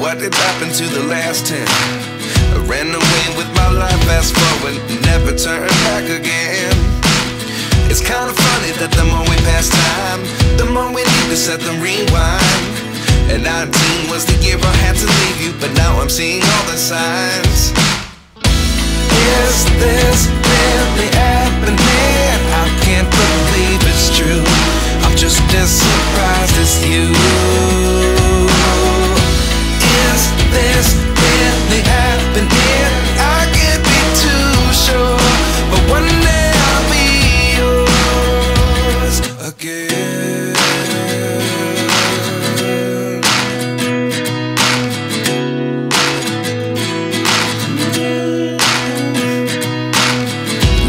what did happen to the last 10? I ran away with my life, fast forward, never turn back again. It's kind of funny that the more we pass time, the more we need to set them rewind. And 19 was the year I had to leave you, but now I'm seeing all the signs. Is this really happening? I can't believe it's true. I'm just as surprised as you. Is this really happening? I can't be too sure, but one day I'll be yours again.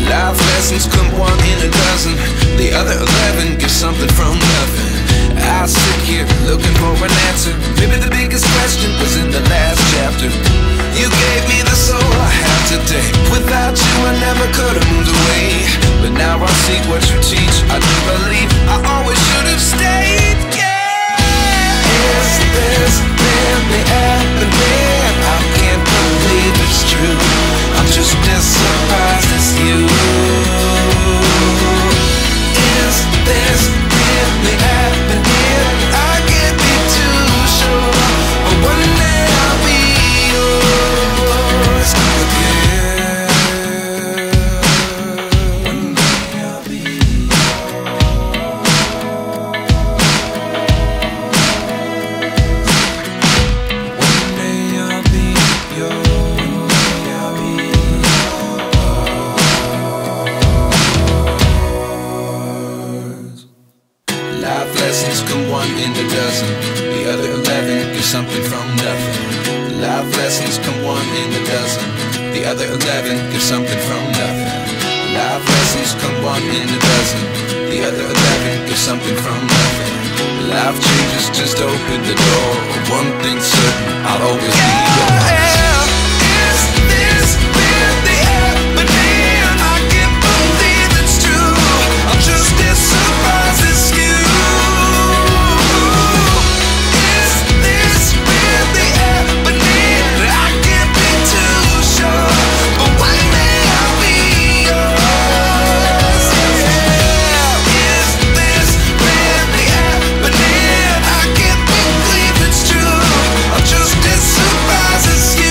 Life lessons come one in a dozen, the other 11 give something from nothing. I sit here looking for an answer. Maybe the biggest question was in the last chapter. You gave me the soul I have today. Without you I never could have moved away. But now I see what you teach. I do believe I always should have stayed. Yeah. Is this really happening? I can't believe it's true. I'm just as surprised as you. Is this really happening? I can't be too sure, but one day I'll be yours again. One day I'll be yours. One day I'll be yours. One day I'll be yours. Life lessons come one in a dozen, the other 11 give something from nothing. Life lessons come one in a dozen, the other 11 give something from nothing. Life lessons come one in a dozen, the other 11 give something from nothing. Life changes just open the door. One thing's certain, I'll always be yours. Is this really happening? I can't believe it's true. I'm just as surprised as you. Is this really happening? I can't be too sure, but one day I'll be yours. Yeah. Is this really happening? I can't believe it's true. I'm just as surprised as you.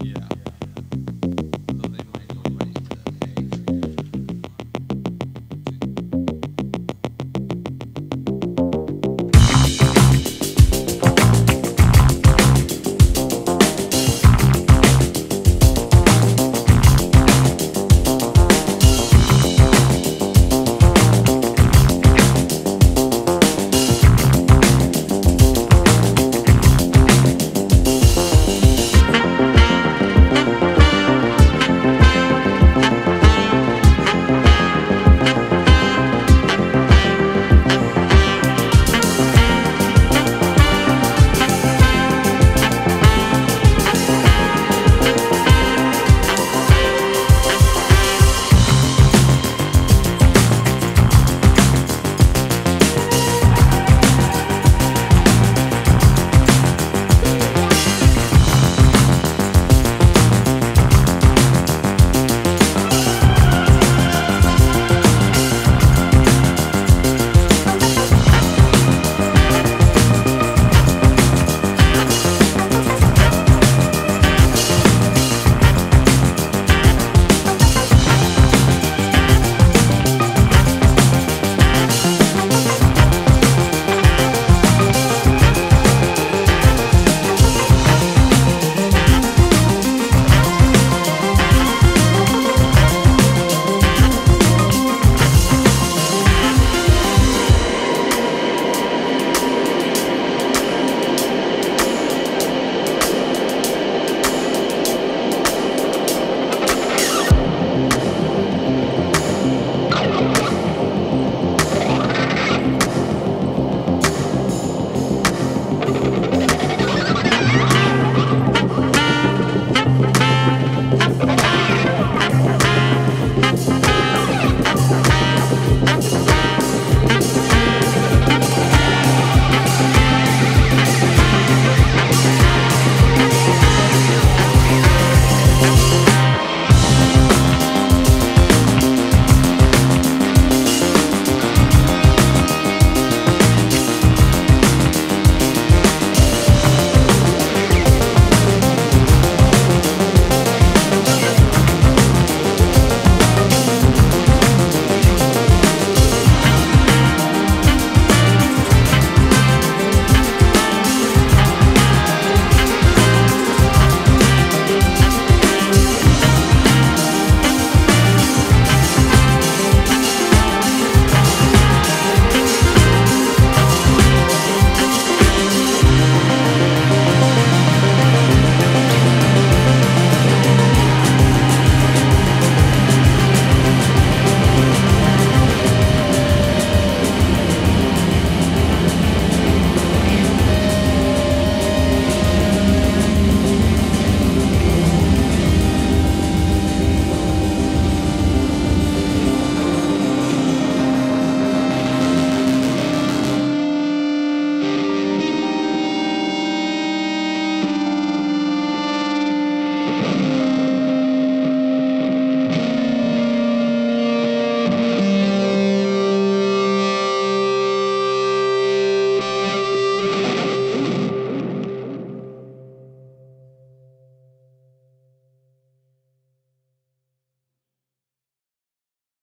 Yeah.